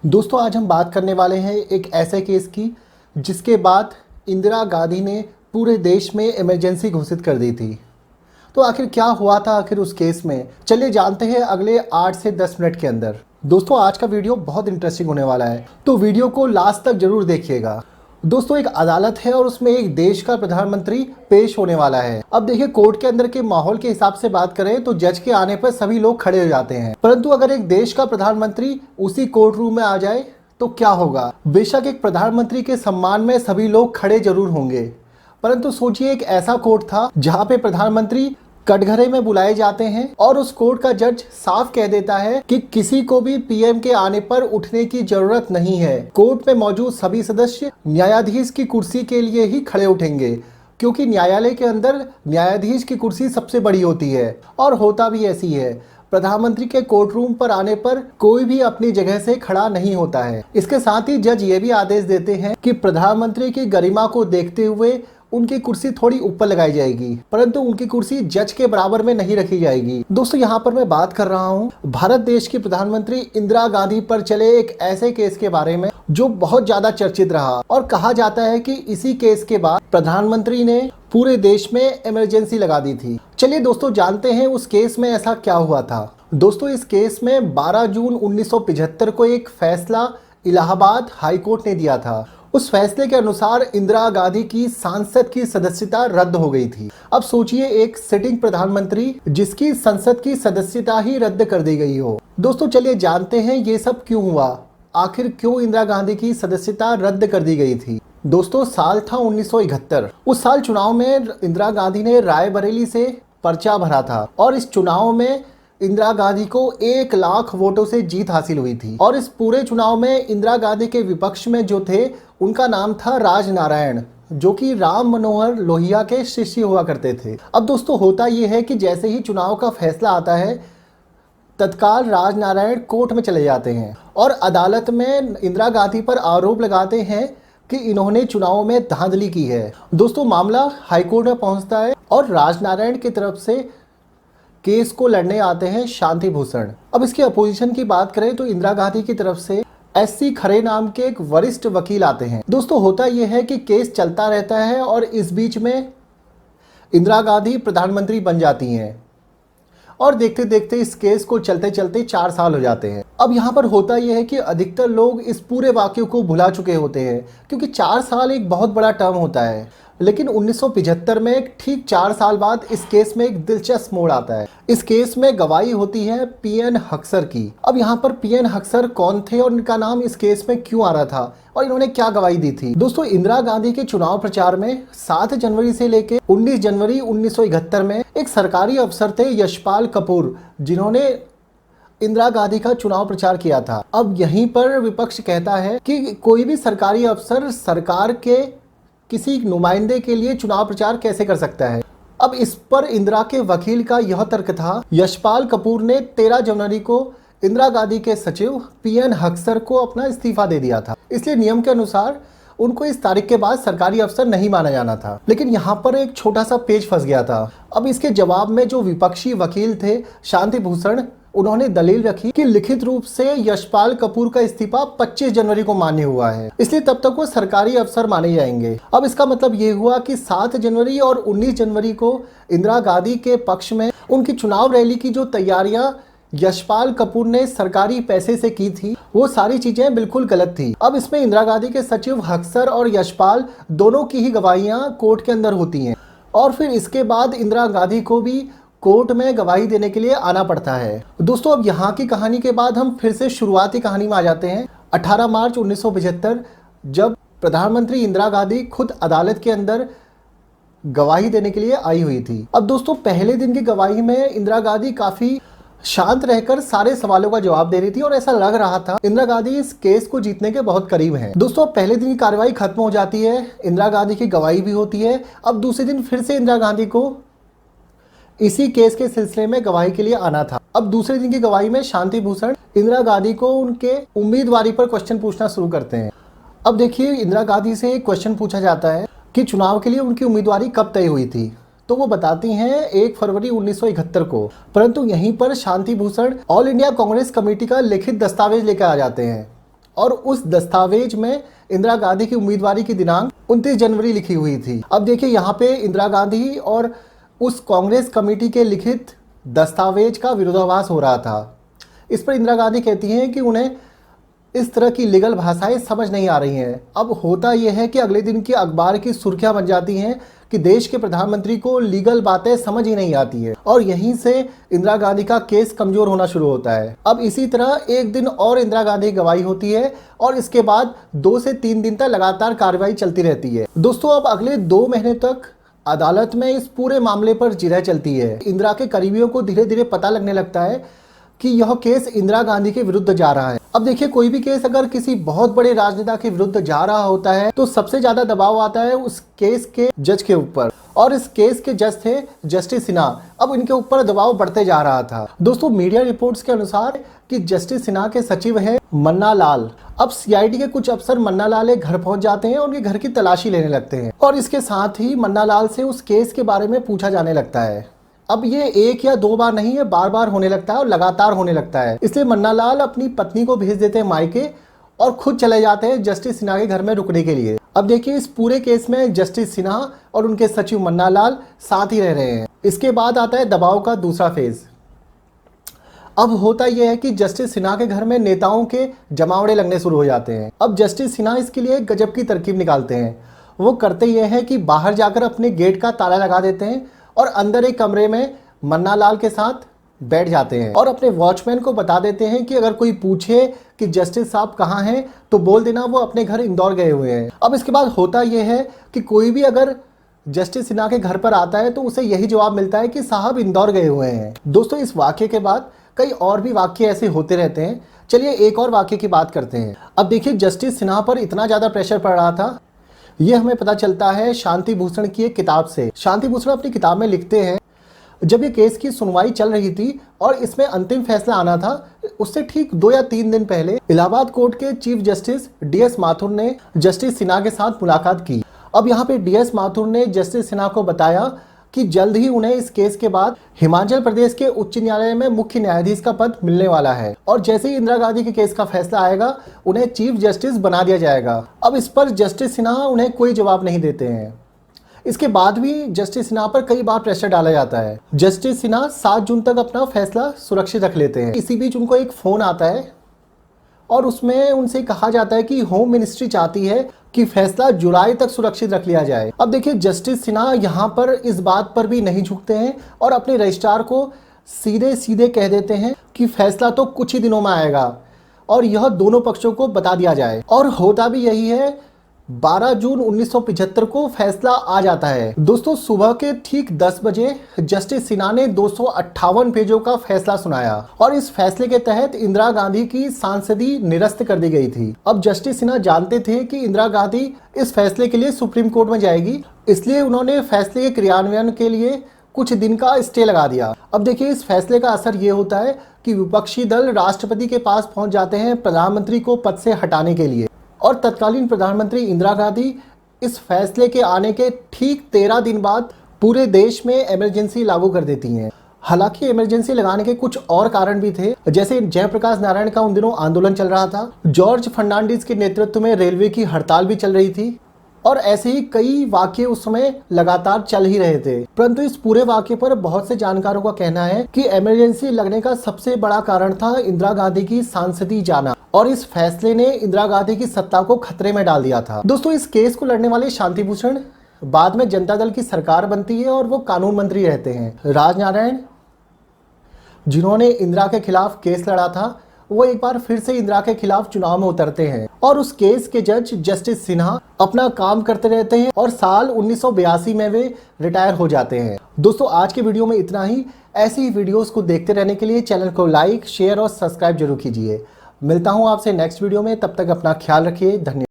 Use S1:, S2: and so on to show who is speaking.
S1: दोस्तों आज हम बात करने वाले हैं एक ऐसे केस की जिसके बाद इंदिरा गांधी ने पूरे देश में इमरजेंसी घोषित कर दी थी। तो आखिर क्या हुआ था आखिर उस केस में, चलिए जानते हैं अगले 8 से 10 मिनट के अंदर। दोस्तों आज का वीडियो बहुत इंटरेस्टिंग होने वाला है, तो वीडियो को लास्ट तक जरूर देखिएगा। दोस्तों एक अदालत है और उसमें एक देश का प्रधानमंत्री पेश होने वाला है। अब देखिए कोर्ट के अंदर के माहौल के हिसाब से बात करें तो जज के आने पर सभी लोग खड़े हो जाते हैं, परंतु अगर एक देश का प्रधानमंत्री उसी कोर्ट रूम में आ जाए तो क्या होगा। बेशक एक प्रधानमंत्री के सम्मान में सभी लोग खड़े जरूर होंगे, परंतु सोचिए एक ऐसा कोर्ट था जहां पे प्रधानमंत्री कटघरे में बुलाए जाते हैं और उस कोर्ट का जज साफ कह देता है कि किसी को भी पीएम के आने पर उठने की जरूरत नहीं है। कोर्ट में मौजूद सभी सदस्य न्यायाधीश की कुर्सी के लिए ही खड़े उठेंगे, क्योंकि न्यायालय के अंदर न्यायाधीश की कुर्सी सबसे बड़ी होती है और होता भी ऐसी है। प्रधानमंत्री के कोर्ट रूम पर आने पर कोई भी अपनी जगह से खड़ा नहीं होता है। इसके साथ ही जज ये भी आदेश देते हैं कि प्रधानमंत्री की गरिमा को देखते हुए उनकी कुर्सी थोड़ी ऊपर लगाई जाएगी, परंतु उनकी कुर्सी जज के बराबर में नहीं रखी जाएगी। दोस्तों यहाँ पर मैं बात कर रहा हूँ भारत देश की प्रधानमंत्री इंदिरा गांधी पर चले एक ऐसे केस के बारे में जो बहुत ज्यादा चर्चित रहा और कहा जाता है कि इसी केस के बाद प्रधानमंत्री ने पूरे देश में इमरजेंसी लगा दी थी। चलिए दोस्तों जानते हैं उस केस में ऐसा क्या हुआ था। दोस्तों इस केस में 12 जून 1975 को एक फैसला इलाहाबाद हाईकोर्ट ने दिया था। उस फैसले के अनुसार इंदिरा गांधी की सांसद की सदस्यता रद्द हो गई थी। अब सोचिए एक सिटिंग प्रधानमंत्री जिसकी संसद की सदस्यता ही रद्द कर दी गई हो। दोस्तों चलिए जानते हैं ये सब क्यों हुआ, आखिर क्यों इंदिरा गांधी की सदस्यता रद्द कर दी गई थी। दोस्तों साल था 1971। उस साल चुनाव में इंदिरा गांधी ने रायबरेली से पर्चा भरा था और इस चुनाव में इंदिरा गांधी को 1 लाख वोटों से जीत हासिल हुई थी। और इस पूरे चुनाव में इंदिरा गांधी के विपक्ष में जो थे उनका नाम था राजनारायण, जो कि राम मनोहर लोहिया के शिष्य हुआ करते थे। अब दोस्तों होता यह है कि जैसे ही चुनाव का फैसला आता है तत्काल राजनारायण कोर्ट में चले जाते हैं और अदालत में इंदिरा गांधी पर आरोप लगाते हैं कि इन्होंने चुनाव में धांधली की है। दोस्तों मामला हाईकोर्ट में पहुंचता है और राजनारायण की तरफ से केस को लड़ने आते हैं शांति भूषण। अब इसके अपोजिशन की बात करें तो इंदिरा गांधी की तरफ से एससी खरे नाम के एक वरिष्ठ वकील आते हैं। दोस्तों होता यह है कि केस चलता रहता है और इस बीच में इंदिरा गांधी प्रधानमंत्री बन जाती हैं और देखते देखते इस केस को चलते चलते 4 साल हो जाते हैं। अब यहाँ पर होता यह है कि अधिकतर लोग इस पूरे वाक्य को भुला चुके होते हैं, क्योंकि 4 साल एक बहुत बड़ा टर्म होता है। लेकिन 1975 में ठीक 4 साल बाद इस केस में एक दिलचस्प मोड़ आता है। इस केस में गवाही होती है पीएन हक्सर की। अब यहाँ पर पीएन हक्सर कौन थे और इनका नाम इस केस में क्यों आ रहा था और इन्होंने क्या गवाही दी थी। दोस्तों इंदिरा गांधी के चुनाव प्रचार में 7 जनवरी से लेकर 19 जनवरी 1971 में एक सरकारी अफसर थे यशपाल कपूर, जिन्होंने इंदिरा गांधी का चुनाव प्रचार किया था। अब यहीं पर विपक्ष कहता है कि कोई भी सरकारी अफसर सरकार के किसी नुमाइंदे के लिए चुनाव प्रचार कैसे कर सकता है। अब इस पर इंदिरा के वकील का यह तर्क था, यशपाल कपूर ने 13 जनवरी को इंदिरा गांधी के सचिव पीएन हक्सर को अपना इस्तीफा दे दिया था, इसलिए नियम के अनुसार उनको इस तारीख के बाद सरकारी अफसर नहीं माना जाना था। लेकिन यहाँ पर एक छोटा सा पेच फंस गया था। अब इसके जवाब में जो विपक्षी वकील थे शांति भूषण, उन्होंने दलील रखी कि लिखित रूप से यशपाल कपूर का इस्तीफा 25 जनवरी को मान्य हुआ है, इसलिए तब तक वो सरकारी अफसर माने जाएंगे। अब इसका मतलब ये हुआ कि 7 जनवरी और 19 जनवरी को इंदिरा गांधी के पक्ष में उनकी चुनाव रैली की जो तैयारियां यशपाल कपूर ने सरकारी पैसे से की थी, वो सारी चीजें बिल्कुल गलत थी। अब इसमें इंदिरा गांधी के सचिव हक्सर और यशपाल दोनों की ही गवाहियां कोर्ट के अंदर होती हैं और फिर इसके बाद इंदिरा गांधी को भी कोर्ट में गवाही देने के लिए आना पड़ता है। दोस्तों अब यहाँ की कहानी के बाद हम फिर से शुरुआती कहानी में आ जाते हैं। 18 मार्च 1975 जब प्रधानमंत्री इंदिरा गांधी खुद अदालत के अंदर गवाही देने के लिए आई हुई थी। अब दोस्तों पहले दिन की गवाही में इंदिरा गांधी काफी शांत रहकर सारे सवालों का जवाब दे रही थी और ऐसा लग रहा था इंदिरा गांधी इस केस को जीतने के बहुत करीब हैं। दोस्तों पहले दिन की कार्रवाई खत्म हो जाती है, इंदिरा गांधी की गवाही भी होती है। अब दूसरे दिन फिर से इंदिरा गांधी को इसी केस के सिलसिले में गवाही के लिए आना था। अब दूसरे दिन की गवाही में शांति भूषण इंदिरा गांधी को उनके उम्मीदवारी पर क्वेश्चन पूछना शुरू करते हैं। अब देखिए इंदिरा गांधी से एक क्वेश्चन पूछा जाता है कि चुनाव के लिए उनकी उम्मीदवारी कब तय हुई थी, तो वो बताती हैं 1 फरवरी 1971 को। परंतु यहीं पर Shanti Bhushan All India Congress Committee का लिखित दस्तावेज लेकर आ जाते हैं और उस दस्तावेज में इंदिरा गांधी की उम्मीदवारी की दिनांक 29 जनवरी लिखी हुई थी। अब देखिए यहाँ पे इंदिरा गांधी और उस कांग्रेस कमेटी के लिखित दस्तावेज का विरोधाभास हो रहा था। इस पर इंदिरा गांधी कहती हैं कि उन्हें इस तरह की लीगल भाषाएं समझ नहीं आ रही हैं। अब होता यह है कि अगले दिन की अखबार की सुर्खियां बन जाती हैं कि देश के प्रधानमंत्री को लीगल बातें समझ ही नहीं आती है और यहीं से इंदिरा गांधी का केस कमजोर होना शुरू होता है। अब इसी तरह एक दिन और इंदिरा गांधी की गवाही होती है और इसके बाद 2 से 3 दिन तक लगातार कार्रवाई चलती रहती है। दोस्तों, अब अगले 2 महीने तक अदालत में इस पूरे मामले पर जिरह चलती है। इंदिरा के करीबियों को धीरे धीरे पता लगने लगता है कि यह केस इंदिरा गांधी के विरुद्ध जा रहा है। अब देखिए, कोई भी केस अगर किसी बहुत बड़े राजनेता के विरुद्ध जा रहा होता है तो सबसे ज्यादा दबाव आता है उस केस के जज के ऊपर, और इस केस के जज थे जस्टिस सिन्हा। अब इनके ऊपर दबाव बढ़ते जा रहा था। दोस्तों, मीडिया रिपोर्ट्स के अनुसार कि जस्टिस सिन्हा के सचिव हैं मन्ना लाल। अब सीआईडी के कुछ अफसर मन्ना लाल के घर पहुंच जाते हैं और उनके घर की तलाशी लेने लगते हैं और इसके साथ ही मन्ना लाल से उस केस के बारे में पूछा जाने लगता है। अब ये 1 या 2 बार नहीं है, बार बार होने लगता है और लगातार होने लगता है। इसलिए मन्ना लाल अपनी पत्नी को भेज देते हैं मायके और खुद चले जाते हैं जस्टिस सिन्हा के घर में रुकने के लिए। अब देखिए, इस पूरे केस में जस्टिस सिन्हा और उनके सचिव मन्ना लाल साथ ही रह रहे हैं। इसके बाद आता है दबाव का दूसरा फेज। अब होता यह है कि जस्टिस सिन्हा के घर में नेताओं के जमावड़े लगने शुरू हो जाते हैं। अब जस्टिस सिन्हा इसके लिए गजब की तरकीब निकालते हैं। वो करते यह है कि बाहर जाकर अपने गेट का ताला लगा देते हैं और अंदर एक कमरे में मन्ना लाल के साथ बैठ जाते हैं और अपने वॉचमैन को बता देते हैं कि अगर कोई पूछे कि जस्टिस साहब कहाँ हैं तो बोल देना वो अपने घर इंदौर गए हुए हैं। अब इसके बाद होता यह है कि कोई भी अगर जस्टिस सिन्हा के घर पर आता है तो उसे यही जवाब मिलता है कि साहब इंदौर गए हुए हैं। दोस्तों, इस वाक्य के बाद कई और भी वाक्य ऐसे होते रहते हैं। चलिए एक और वाक्य की बात करते हैं। अब देखिए, जस्टिस सिन्हा पर इतना ज़्यादा प्रेशर पड़ रहा था, ये हमें पता चलता है शांति भूषण की एक किताब से। शांति भूषण अपनी किताब में लिखते हैं, जब ये केस की सुनवाई चल रही थी और इसमें अंतिम फैसला आना था, उससे ठीक 2 या 3 दिन पहले इलाहाबाद कोर्ट के चीफ जस्टिस DS माथुर ने जस्टिस सिन्हा के साथ मुलाकात की। अब यहाँ पे DS माथुर ने जस्टिस सिन्हा को बताया कि जल्द ही उन्हें इस केस के बाद हिमाचल प्रदेश के उच्च न्यायालय में मुख्य न्यायाधीश का पद मिलने वाला है और जैसे ही इंदिरा गांधी के केस का फैसला आएगा उन्हें चीफ जस्टिस बना दिया जाएगा। अब इस पर जस्टिस सिन्हा उन्हें कोई जवाब नहीं देते हैं। इसके बाद भी जस्टिस सिन्हा पर कई बार प्रेशर डाला जाता है। जस्टिस सिन्हा 7 जून तक अपना फैसला सुरक्षित रख लेते हैं। इसी बीच उनको एक फोन आता है और उसमें उनसे कहा जाता है कि होम मिनिस्ट्री चाहती है कि फैसला जुलाई तक सुरक्षित रख लिया जाए। अब देखिए, जस्टिस सिन्हा यहाँ पर इस बात पर भी नहीं झुकते हैं और अपने रजिस्ट्रार को सीधे सीधे कह देते हैं कि फैसला तो कुछ ही दिनों में आएगा और यह दोनों पक्षों को बता दिया जाए। और होता भी यही है। 12 जून 1975 को फैसला आ जाता है। दोस्तों, सुबह के ठीक 10 बजे जस्टिस सिन्हा ने 258 पेजों का फैसला सुनाया और इस फैसले के तहत इंदिरा गांधी की सांसदी निरस्त कर दी गई थी। अब जस्टिस सिन्हा जानते थे कि इंदिरा गांधी इस फैसले के लिए सुप्रीम कोर्ट में जाएगी, इसलिए उन्होंने फैसले के क्रियान्वयन के लिए कुछ दिन का स्टे लगा दिया। अब देखिए, इस फैसले का असर ये होता है कि विपक्षी दल राष्ट्रपति के पास पहुंच जाते हैं प्रधानमंत्री को पद से हटाने के लिए और तत्कालीन प्रधानमंत्री इंदिरा गांधी इस फैसले के आने के ठीक 13 दिन बाद पूरे देश में इमरजेंसी लागू कर देती हैं। हालांकि इमरजेंसी लगाने के कुछ और कारण भी थे, जैसे जयप्रकाश नारायण का उन दिनों आंदोलन चल रहा था, जॉर्ज फर्नांडिस के नेतृत्व में रेलवे की हड़ताल भी चल रही थी और ऐसे ही कई वाक्य उस समय लगातार चल ही रहे थे। परंतु इस पूरे वाक्य पर बहुत से जानकारों का कहना है कि इमरजेंसी लगने का सबसे बड़ा कारण था इंदिरा गांधी की सांसदी जाना और इस फैसले ने इंदिरा गांधी की सत्ता को खतरे में डाल दिया था। दोस्तों, इस केस को लड़ने वाले शांति भूषण बाद में जनता दल की सरकार बनती है और वो कानून मंत्री रहते हैं। राजनारायण, जिन्होंने इंदिरा के खिलाफ केस लड़ा था, वो एक बार फिर से इंदिरा के खिलाफ चुनाव में उतरते हैं और उस केस के जज जस्टिस सिन्हा अपना काम करते रहते हैं और साल 1982 में वे रिटायर हो जाते हैं। दोस्तों, आज के वीडियो में इतना ही। ऐसी ही वीडियोस को देखते रहने के लिए चैनल को लाइक, शेयर और सब्सक्राइब जरूर कीजिए। मिलता हूं आपसे नेक्स्ट वीडियो में, तब तक अपना ख्याल रखिए। धन्यवाद।